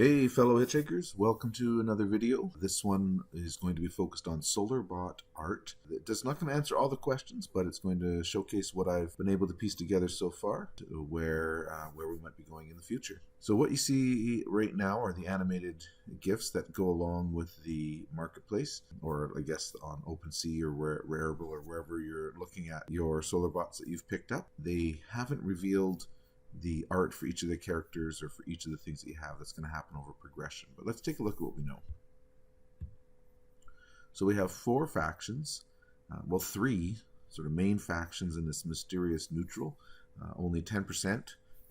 Hey fellow hitchhikers, welcome to another video. This one is going to be focused on Solarbot Art. It's not going to answer all the questions, but it's going to showcase what I've been able to piece together so far to where we might be going in the future. So what you see right now are the animated GIFs that go along with the marketplace, or I guess on OpenSea or Rarible or wherever you're looking at your Solarbots that you've picked up. They haven't revealed the art for each of the characters or for each of the things that you have. That's going to happen over progression. But let's take a look at what we know. So we have four factions, three sort of main factions in this mysterious neutral. Only 10%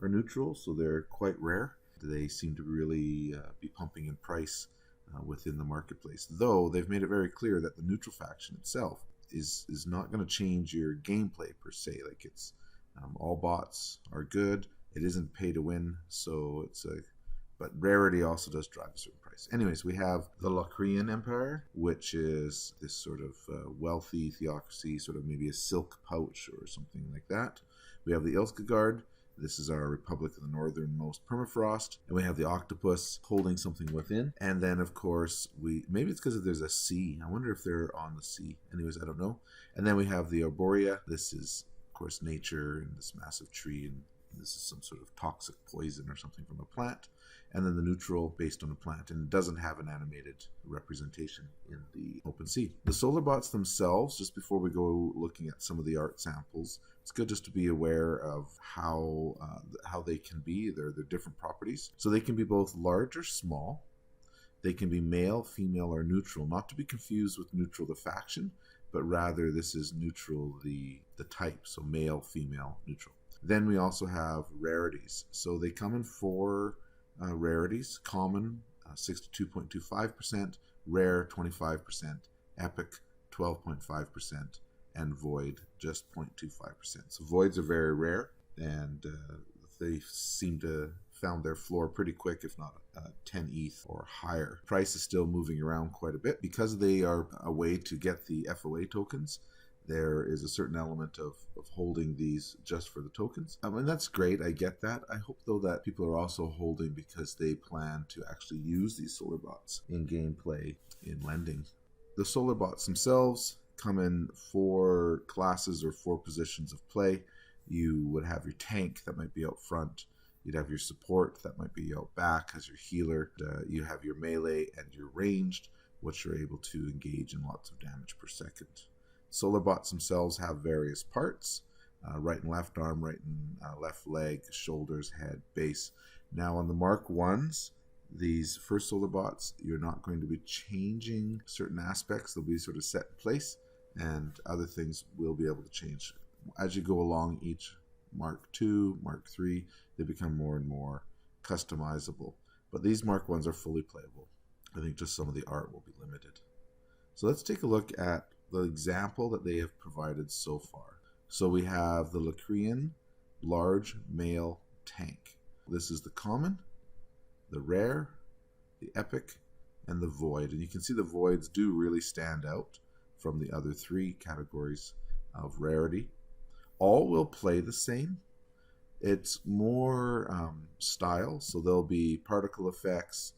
are neutral, so they're quite rare. They seem to really be pumping in price within the marketplace, though they've made it very clear that the neutral faction itself is not going to change your gameplay per se. Like it's all bots are good. It isn't pay to win, so but rarity also does drive a certain price. Anyways, we have the Locrian Empire, which is this sort of wealthy theocracy, sort of maybe a silk pouch or something like that. We have the Ilskagard. This is our Republic of the Northernmost Permafrost. And we have the Octopus holding something within. And then, of course, maybe it's because there's a sea. I wonder if they're on the sea. Anyways, I don't know. And then we have the Arborea. This is course nature and this massive tree, and this is some sort of toxic poison or something from a plant. And then the neutral based on a plant, and it doesn't have an animated representation in the OpenSea. The Solarbots themselves, just before we go looking at some of the art samples, it's good just to be aware of how they can be, their different properties. So they can be both large or small. They can be male, female, or neutral, not to be confused with neutral the faction, but rather this is neutral the type, so male, female, neutral. Then we also have rarities. So they come in four rarities: common 62.25%, rare 25%, epic 12.5%, and void just 0.25%. So voids are very rare, and they seem to found their floor pretty quick, if not 10 ETH or higher. Price is still moving around quite a bit. Because they are a way to get the FOA tokens, there is a certain element of holding these just for the tokens. And that's great, I get that. I hope though that people are also holding because they plan to actually use these Solarbots in gameplay, in lending. The Solarbots themselves come in four classes or four positions of play. You would have your tank that might be out front. You'd have your support that might be out back as your healer. You have your melee and your ranged, which are able to engage in lots of damage per second. Solarbots themselves have various parts: right and left arm, right and left leg, shoulders, head, base. Now on the Mark 1s, these first Solarbots, you're not going to be changing certain aspects. They'll be sort of set in place, and other things will be able to change. As you go along each Mark 2, Mark 3, they become more and more customizable. But these Mark 1s are fully playable. I think just some of the art will be limited. So let's take a look at the example that they have provided so far. So we have the Locrian large male tank. This is the common, the rare, the epic, and the void. And you can see the voids do really stand out from the other three categories of rarity. All will play the same. It's more style, so there'll be particle effects,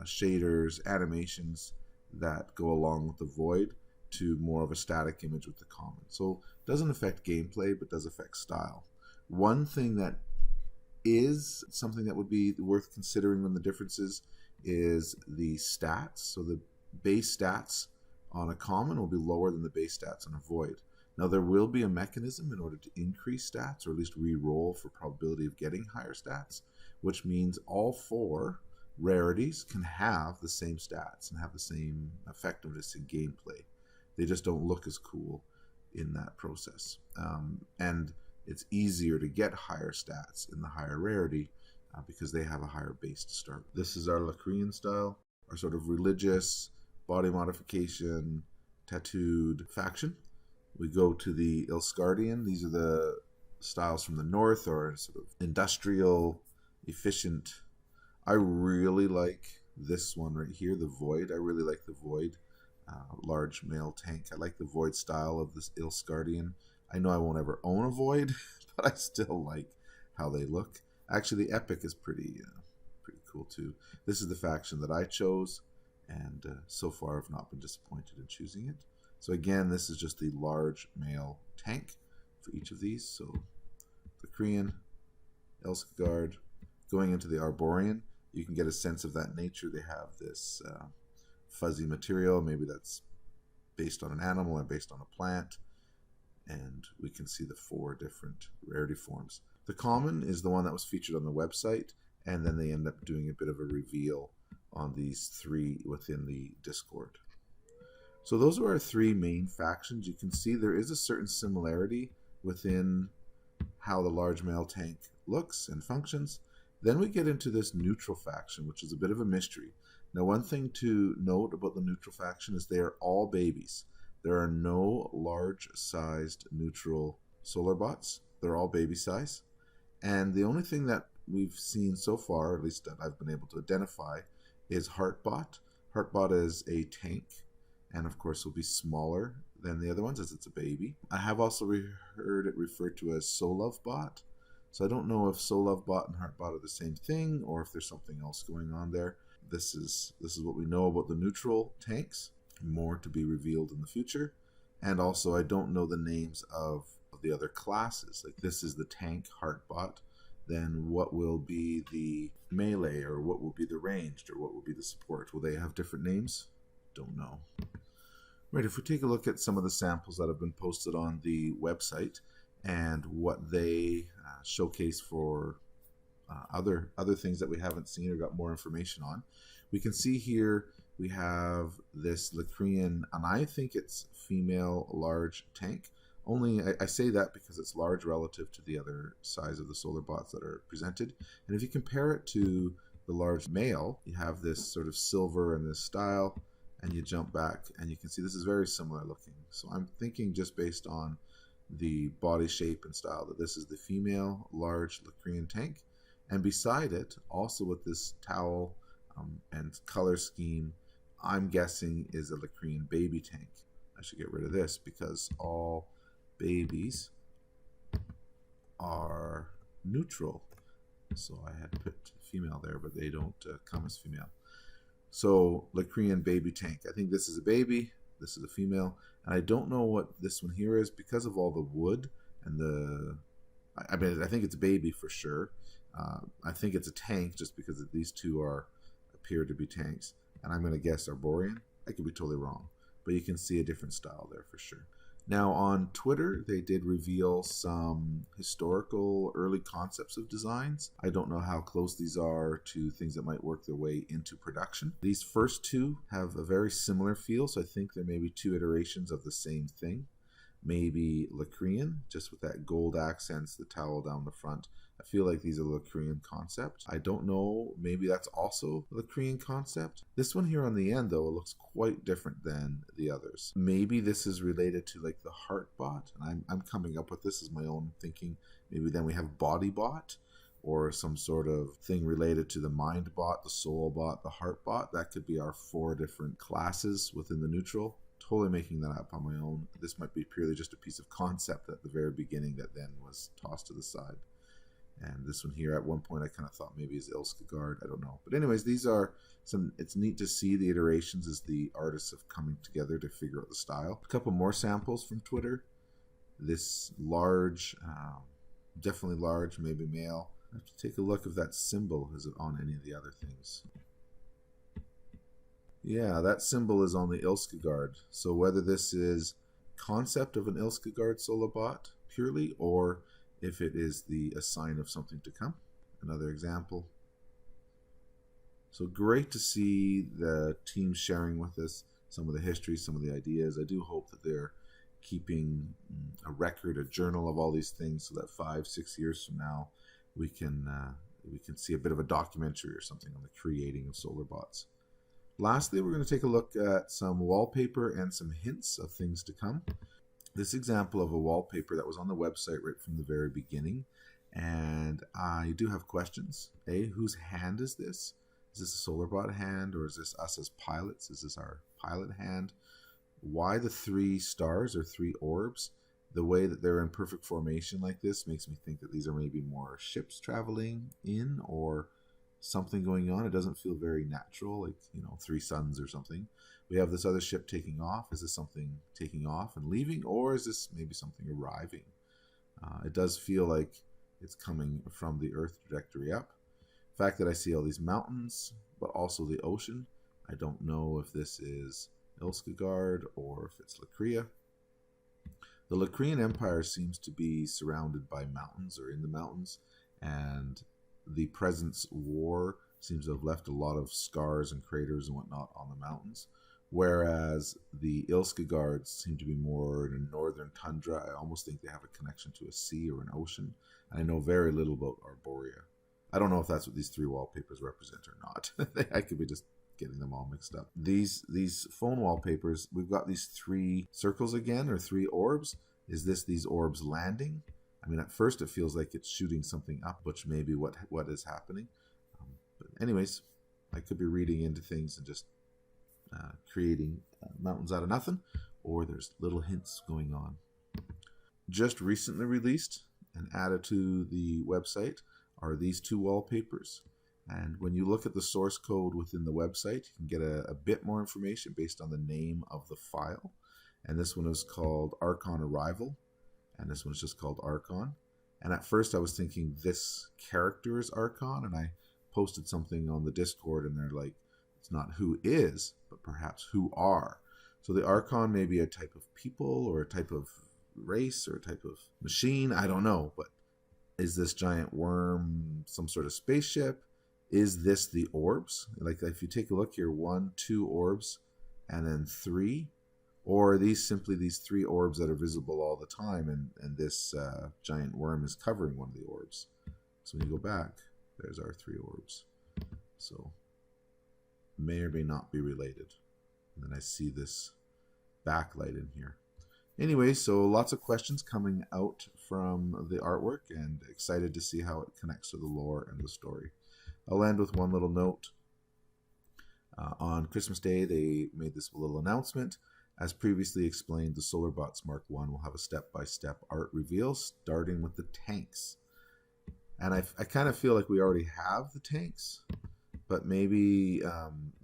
shaders, animations that go along with the void to more of a static image with the common. So it doesn't affect gameplay, but does affect style. One thing that is something that would be worth considering when the differences is the stats. So the base stats on a common will be lower than the base stats on a void. Now, there will be a mechanism in order to increase stats, or at least re-roll for probability of getting higher stats, which means all four rarities can have the same stats and have the same effectiveness in gameplay. They just don't look as cool in that process. And it's easier to get higher stats in the higher rarity because they have a higher base to start. This is our Locrian style, our sort of religious, body modification, tattooed faction. We go to the Ilskardian. These are the styles from the north, or sort of industrial, efficient. I really like this one right here, the Void. I really like the Void. Large male tank. I like the Void style of this Ilskardian. I know I won't ever own a Void, but I still like how they look. Actually, the Epic is pretty cool too. This is the faction that I chose, and so far I've not been disappointed in choosing it. So again, this is just the large male tank for each of these. So the Korean, Elskegard, going into the Arborian, you can get a sense of that nature. They have this fuzzy material, maybe that's based on an animal or based on a plant, and we can see the 4 different rarity forms. The common is the one that was featured on the website, and then they end up doing a bit of a reveal on these 3 within the Discord. So those are our 3 main factions. You can see there is a certain similarity within how the large male tank looks and functions. Then we get into this neutral faction, which is a bit of a mystery. Now, one thing to note about the neutral faction is they are all babies. There are no large-sized neutral Solarbots. They're all baby size. And the only thing that we've seen so far, at least that I've been able to identify, is Heartbot. Heartbot is a tank, and of course will be smaller than the other ones as it's a baby. I have also heard it referred to as Solarbots. So I don't know if Solarbots and Heartbot are the same thing, or if there's something else going on there. This is what we know about the neutral tanks. More to be revealed in the future. And also, I don't know the names of the other classes. Like, this is the tank Heartbot. Then what will be the melee, or what will be the ranged, or what will be the support? Will they have different names? Don't know. Right, if we take a look at some of the samples that have been posted on the website and what they showcase for other things that we haven't seen or got more information on, we can see here we have this Locrian, and I think it's female large tank. Only I say that because it's large relative to the other size of the Solarbots that are presented. And if you compare it to the large male, you have this sort of silver and this style, and you jump back and you can see this is very similar looking. So I'm thinking, just based on the body shape and style, that this is the female large Locrian tank. And beside it, also with this towel and color scheme, I'm guessing is a Locrian baby tank. I should get rid of this because all babies are neutral. So I had put female there, but they don't come as female. So Locrian baby tank. I think this is a baby, this is a female, and I don't know what this one here is because of all the wood and the. I mean, I think it's a baby for sure. I think it's a tank just because these two appear to be tanks, and I'm going to guess Arborian. I could be totally wrong, but you can see a different style there for sure. Now on Twitter, they did reveal some historical early concepts of designs. I don't know how close these are to things that might work their way into production. These first 2 have a very similar feel, so I think there may be 2 iterations of the same thing. Maybe Locrian, just with that gold accents, the towel down the front. I feel like these are Locrian concept. I don't know, maybe that's also Locrian concept. This one here on the end, though, it looks quite different than the others. Maybe this is related to like the Heartbot, and I'm coming up with this as my own thinking. Maybe then we have Bodybot, or some sort of thing related to the Mindbot, the Soulbot, the Heartbot. That could be our 4 different classes within the neutral. Totally making that up on my own. This might be purely just a piece of concept at the very beginning that then was tossed to the side. And this one here, at one point, I kind of thought maybe is Elskegard. I don't know. But anyways, these are some. It's neat to see the iterations as the artists have coming together to figure out the style. A couple more samples from Twitter. This large, definitely large, maybe male. I have to take a look if that symbol is on any of the other things. Yeah, that symbol is on the Elskegard. So whether this is concept of an Elskegard Solarbot purely, or if it is a sign of something to come. Another example. So great to see the team sharing with us some of the history, some of the ideas. I do hope that they're keeping a record, a journal of all these things, so that 5-6 years from now we can see a bit of a documentary or something on the creating of Solarbots. Lastly, we're going to take a look at some wallpaper and some hints of things to come. This example of a wallpaper that was on the website right from the very beginning, and I do have questions. A, whose hand is this? Is this a Solarbot hand, or is this us as pilots? Is this our pilot hand? Why the 3 stars or 3 orbs? The way that they're in perfect formation like this makes me think that these are maybe more ships traveling in, or something going on. It doesn't feel very natural, like, you know, three suns or something. We have this other ship taking off. Is this something taking off and leaving, or is this maybe something arriving? It does feel like it's coming from the Earth trajectory up. The fact that I see all these mountains, but also the ocean, I don't know if this is Ilskagard or if it's Lacrea. The Lacrean Empire seems to be surrounded by mountains or in the mountains, and the Presence War seems to have left a lot of scars and craters and whatnot on the mountains, whereas the Ilskagards seem to be more in a northern tundra. I almost think they have a connection to a sea or an ocean, and I know very little about Arborea. I don't know if that's what these three wallpapers represent or not. I could be just getting them all mixed up. These phone wallpapers, we've got these three circles again, or three orbs. Is this these orbs landing? I mean, at first it feels like it's shooting something up, which may be what is happening. But anyways, I could be reading into things and just creating mountains out of nothing, or there's little hints going on. Just recently released and added to the website are these two wallpapers. And when you look at the source code within the website, you can get a bit more information based on the name of the file. And this one is called Archon Arrival, and this one's just called Archon. And at first I was thinking this character is Archon, and I posted something on the Discord, and they're like, it's not who is, but perhaps who are. So the Archon may be a type of people, or a type of race, or a type of machine, I don't know. But is this giant worm some sort of spaceship? Is this the orbs? Like, if you take a look here, 1, 2 orbs, and then 3. Or are these simply these 3 orbs that are visible all the time, and this giant worm is covering one of the orbs? So when you go back, there's our 3 orbs. So may or may not be related. And then I see this backlight in here. Anyway, so lots of questions coming out from the artwork, and excited to see how it connects to the lore and the story. I'll end with one little note. On Christmas Day, they made this little announcement. As previously explained, the Solarbots Mark I will have a step-by-step art reveal, starting with the tanks. And I kind of feel like we already have the tanks, but maybe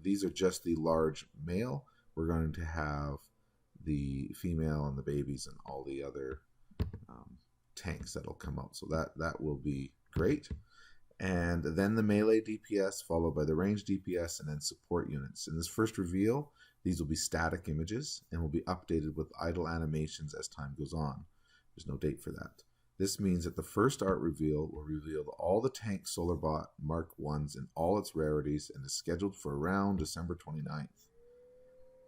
these are just the large male. We're going to have the female and the babies and all the other tanks that'll come out. So that will be great. And then the melee DPS, followed by the range DPS, and then support units. In this first reveal, these will be static images and will be updated with idle animations as time goes on. There's no date for that. This means that the first art reveal will reveal all the tank Solarbot Mark 1s in all its rarities, and is scheduled for around December 29th,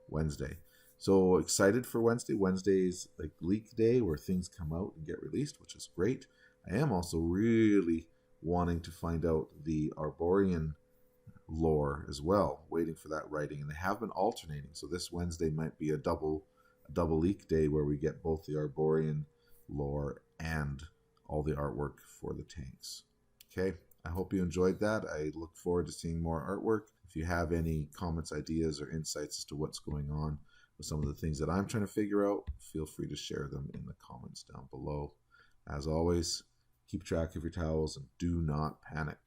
Wednesday. So excited for Wednesday. Wednesday is like leak day where things come out and get released, which is great. I am also really wanting to find out the Arborean lore as well, waiting for that writing, and they have been alternating. So this Wednesday might be a double leak day where we get both the Arborean lore and all the artwork for the tanks. Okay, I hope you enjoyed that. I look forward to seeing more artwork. If you have any comments, ideas, or insights as to what's going on with some of the things that I'm trying to figure out, feel free to share them in the comments down below. As always, keep track of your towels and do not panic.